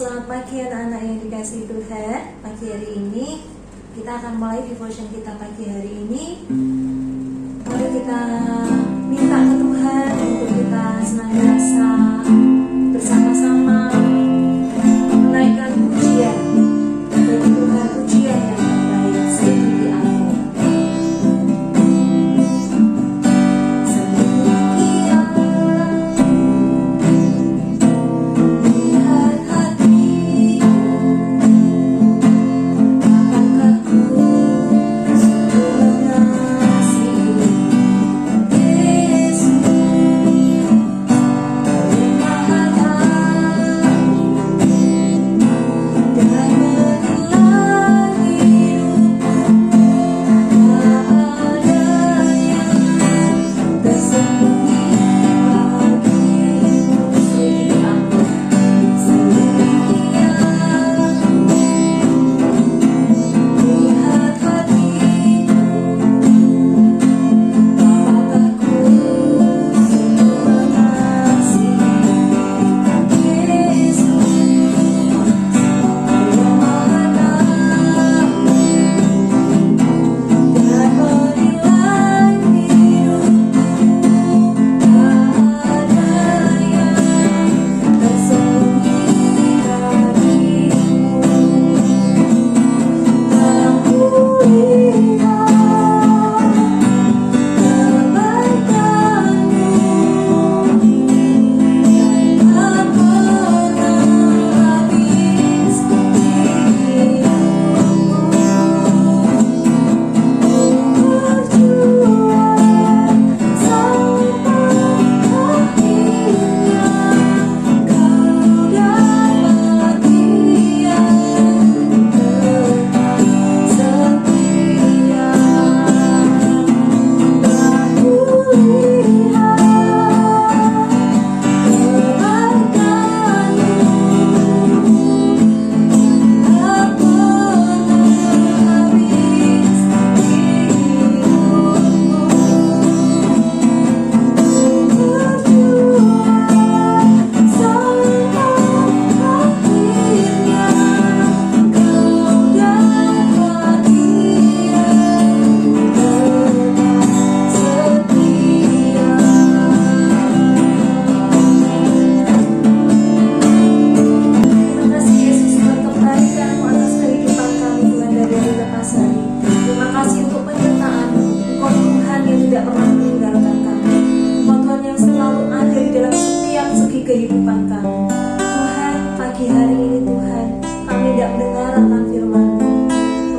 Selamat pagi anak-anak yang dikasihi Tuhan. Pagi hari ini kita akan mulai devotion kita pagi hari ini. Mari kita minta ke Tuhan untuk kita senantiasa bersama-sama menaikkan pujian bagi Tuhan, pujian yang terbaik seperti aku. Kehidupan kami. Tuhan, pagi hari ini Tuhan, kami tidak mendengar akan firman-Mu.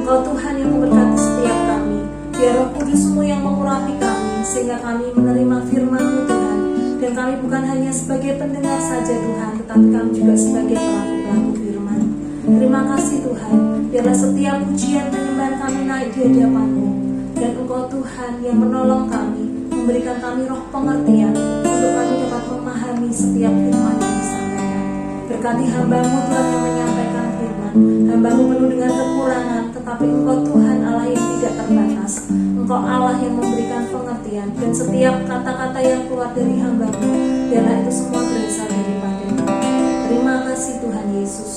Engkau Tuhan yang memberkati setiap kami. Biar Roh Kudus-Mu yang mengurapi kami, sehingga kami menerima firman-Mu Tuhan. Dan kami bukan hanya sebagai pendengar saja Tuhan, tetapi kami juga sebagai pelaku-pelaku firman. Terima kasih Tuhan, biarlah setiap pujian penyembahan kami naik di hadapan-Mu. Dan Engkau Tuhan yang menolong kami, memberikan kami roh pengertian, untuk kami dapat memahami setiap firman yang disampaikan. Berkati hamba-Mu Tuhan yang menyampaikan firman. Hamba-Mu penuh dengan kekurangan, tetapi Engkau Tuhan Allah yang tidak terbatas. Engkau Allah yang memberikan pengertian, dan setiap kata-kata yang keluar dari hamba-Mu, biarlah itu semua berasal daripada-Mu. Terima kasih Tuhan Yesus.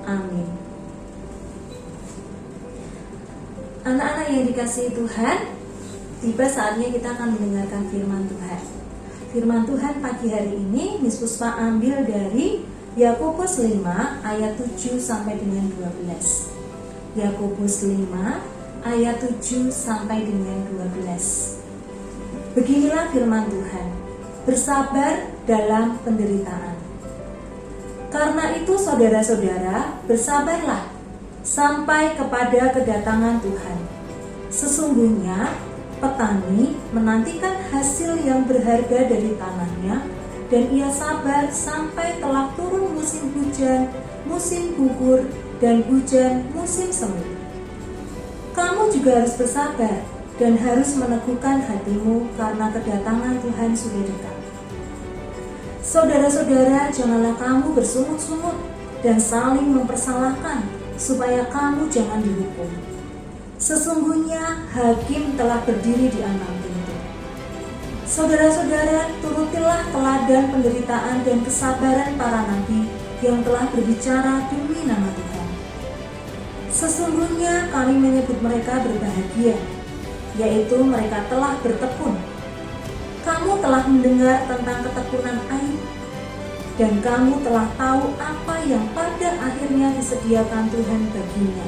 Amin. Anak-anak yang dikasihi Tuhan, tiba saatnya kita akan mendengarkan firman Tuhan. Firman Tuhan pagi hari ini Miss Puspa ambil dari Yakobus 5 ayat 7 sampai dengan 12. Yakobus 5 ayat 7 sampai dengan 12. Beginilah firman Tuhan. Bersabar dalam penderitaan. Karena itu saudara-saudara, bersabarlah sampai kepada kedatangan Tuhan. Sesungguhnya petani menantikan hasil yang berharga dari tanahnya, dan ia sabar sampai telah turun musim hujan, musim gugur, dan hujan musim semi. Kamu juga harus bersabar dan harus meneguhkan hatimu, karena kedatangan Tuhan sudah dekat. Saudara-saudara, janganlah kamu bersungut-sungut dan saling mempersalahkan, supaya kamu jangan dihukum. Sesungguhnya hakim telah berdiri di ambang pintu. Saudara-saudara, turutilah teladan penderitaan dan kesabaran para nabi yang telah berbicara demi nama Tuhan. Sesungguhnya kami menyebut mereka berbahagia, yaitu mereka telah bertekun. Kamu telah mendengar tentang ketekunan Ayub, dan kamu telah tahu apa yang pada akhirnya disediakan Tuhan baginya.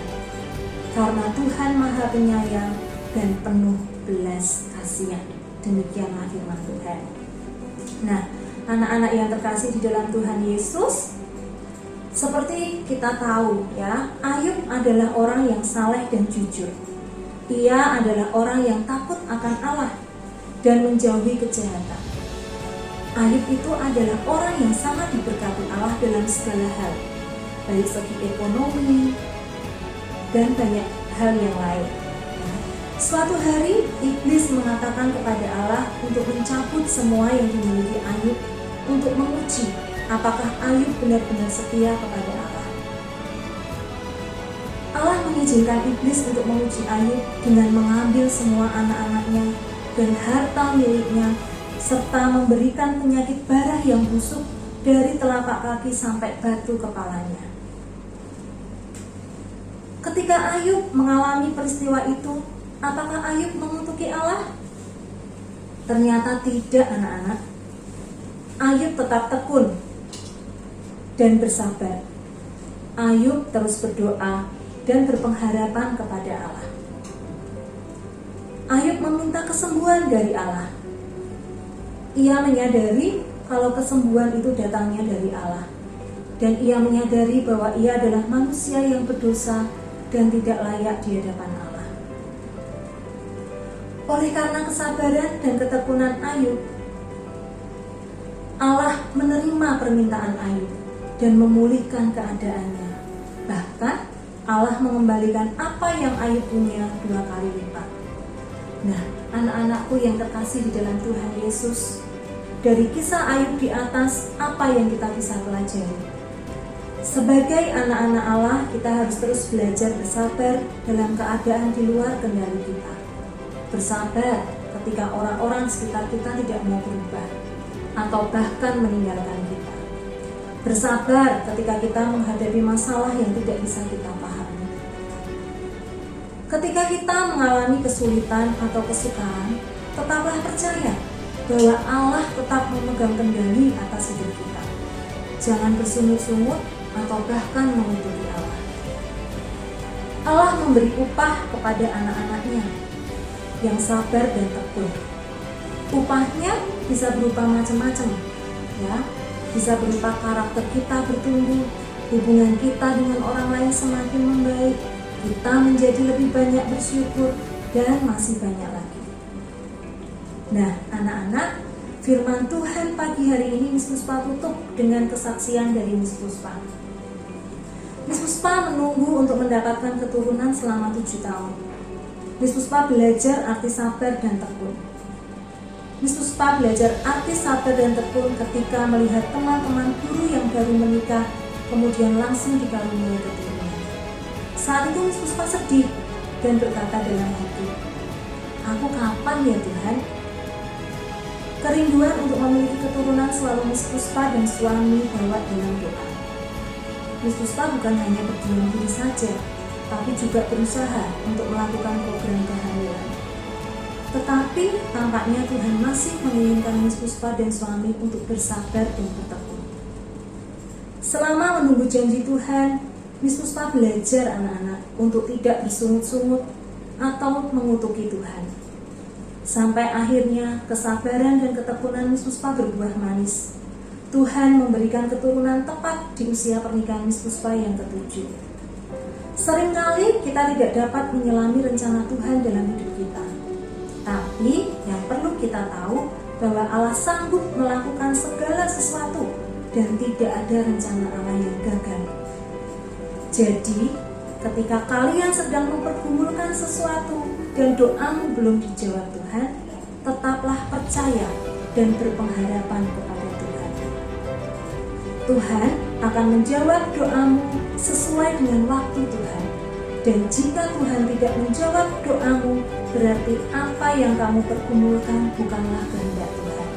Karena Tuhan Maha Penyayang dan penuh belas kasihan. Demikianlah firman Tuhan. Nah, anak-anak yang terkasih di dalam Tuhan Yesus, seperti kita tahu ya, Ayub adalah orang yang saleh dan jujur. Ia adalah orang yang takut akan Allah dan menjauhi kejahatan. Ayub itu adalah orang yang sangat diberkati Allah dalam segala hal, baik segi ekonomi dan banyak hal yang lain. Suatu hari iblis mengatakan kepada Allah untuk mencabut semua yang dimiliki Ayub, untuk menguji apakah Ayub benar-benar setia kepada Allah. Allah mengizinkan iblis untuk menguji Ayub dengan mengambil semua anak-anaknya dan harta miliknya, serta memberikan penyakit bara yang busuk dari telapak kaki sampai batu kepalanya. Ketika Ayub mengalami peristiwa itu, apakah Ayub mengutuki Allah? Ternyata tidak, anak-anak. Ayub tetap tekun dan bersabar. Ayub terus berdoa dan berpengharapan kepada Allah. Ayub meminta kesembuhan dari Allah. Ia menyadari kalau kesembuhan itu datangnya dari Allah, dan ia menyadari bahwa ia adalah manusia yang berdosa dan tidak layak di hadapan Allah. Oleh karena kesabaran dan ketekunan Ayub, Allah menerima permintaan Ayub dan memulihkan keadaannya. Bahkan Allah mengembalikan apa yang Ayub punya 2 kali lipat. Nah, anak-anakku yang terkasih di dalam Tuhan Yesus, dari kisah Ayub di atas, apa yang kita bisa pelajari? Sebagai anak-anak Allah, kita harus terus belajar bersabar dalam keadaan di luar kendali kita. Bersabar ketika orang-orang sekitar kita tidak mau berubah atau bahkan meninggalkan kita. Bersabar ketika kita menghadapi masalah yang tidak bisa kita pahami. Ketika kita mengalami kesulitan atau kesukaran, tetaplah percaya bahwa Allah tetap memegang kendali atas hidup kita. Jangan bersungut-sungut atau bahkan mengutuki Allah. Allah memberi upah kepada anak-anaknya yang sabar dan tekun. Upahnya bisa berupa macam-macam, ya. Bisa berupa karakter kita bertumbuh, hubungan kita dengan orang lain semakin membaik, kita menjadi lebih banyak bersyukur, dan masih banyak lagi. Nah, anak-anak, firman Tuhan pagi hari ini Miss Puspa tutup dengan kesaksian dari Miss Puspa. Miss Puspa menunggu untuk mendapatkan keturunan selama 7 tahun. Miss Puspa belajar arti sabar dan tekun. Miss Puspa belajar arti sabar dan tekun ketika melihat teman-teman guru yang baru menikah kemudian langsung dikaruniai keturunan. Saat itu Miss Puspa sedih dan berkata dalam hati, "Aku kapan ya Tuhan?" Kerinduan untuk memiliki keturunan selalu Miss Puspa dan suami bawa dalam doa. Miss Puspa bukan hanya berdiam diri saja, tapi juga berusaha untuk melakukan program kehamilan. Tetapi tampaknya Tuhan masih menginginkan Miss Puspa dan suami untuk bersabar dan bertekun. Selama menunggu janji Tuhan, Miss Puspa belajar anak-anak untuk tidak bersungut-sungut atau mengutuki Tuhan. Sampai akhirnya kesabaran dan ketekunan Miss Puspa berbuah manis. Tuhan memberikan keturunan tepat di usia pernikahan Miss Puspa yang ke-7. Seringkali kita tidak dapat menyelami rencana Tuhan dalam hidup kita. Tapi yang perlu kita tahu bahwa Allah sanggup melakukan segala sesuatu dan tidak ada rencana Allah yang gagal. Jadi, ketika kalian sedang mempergumulkan sesuatu dan doamu belum dijawab Tuhan, tetaplah percaya dan berpengharapan kepada Tuhan. Tuhan akan menjawab doamu sesuai dengan waktu Tuhan. Dan jika Tuhan tidak menjawab doamu, berarti apa yang kamu pergumulkan bukanlah kehendak Tuhan.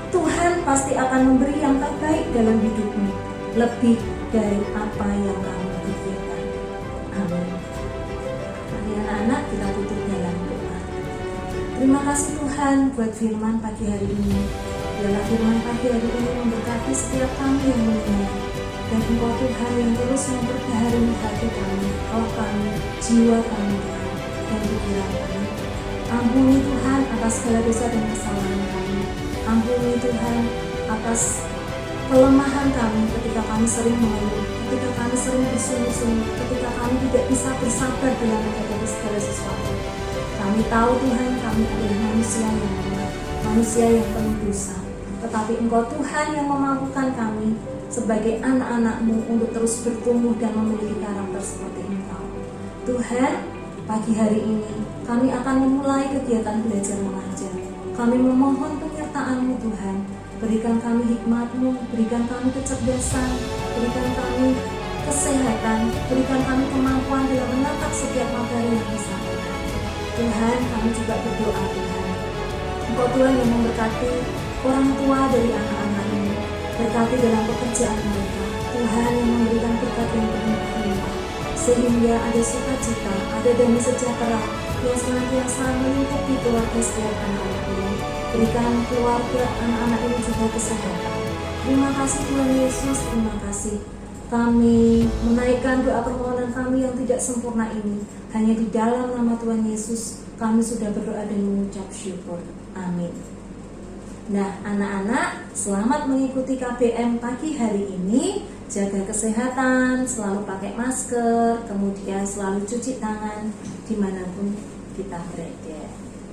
Tuhan pasti akan memberi yang terbaik dalam hidupmu, lebih dari apa yang kamu pikirkan. Amin. Mari anak-anak, kita tutup dalam doa. Terima kasih Tuhan buat firman pagi hari ini. Biarlah firman pagi hari ini memberkati setiap kami yang mendengar. Dan Engkau Tuhan yang terus memperbaharui hati kami, roh kami, jiwa kami Tuhan, dan pikiran kami. Ampuni Tuhan atas segala dosa dan kesalahan kami. Ampuni Tuhan atas kelemahan kami ketika kami sering mengeluh, ketika kami sering bersungut-sungut, ketika kami tidak bisa bersabar dalam menghadapi segala sesuatu. Kami tahu Tuhan, kami adalah manusia yang lemah, manusia yang penuh dosa. Tetapi Engkau Tuhan yang memampukan kami sebagai anak-anak-Mu untuk terus bertumbuh dan memiliki karakter seperti Engkau. Tuhan, pagi hari ini kami akan memulai kegiatan belajar mengajar. Kami memohon penyertaan-Mu Tuhan. Berikan kami hikmat-Mu, berikan kami kecerdasan, berikan kami kesehatan, berikan kami kemampuan dalam menangkap setiap materi yang disampaikan. Tuhan, kami juga berdoa Tuhan. Engkau Tuhan yang memberkati orang tua dari anak-anak ini. Berkati dalam pekerjaan mereka. Tuhan yang memberikan berkat yang berlimpah, sehingga ada sukacita, ada damai sejahtera yang senantiasa melingkupi keluarga setiap anak-anak ini. Berikan keluarga anak-anak ini juga kesehatan. Terima kasih Tuhan Yesus, terima kasih. Kami menaikkan doa permohonan kami yang tidak sempurna ini. Hanya di dalam nama Tuhan Yesus kami sudah berdoa dan mengucap syukur. Amin. Nah, anak-anak, selamat mengikuti KBM pagi hari ini. Jaga kesehatan, selalu pakai masker, kemudian selalu cuci tangan dimanapun kita berada.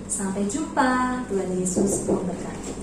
Sampai jumpa, Tuhan Yesus memberkati.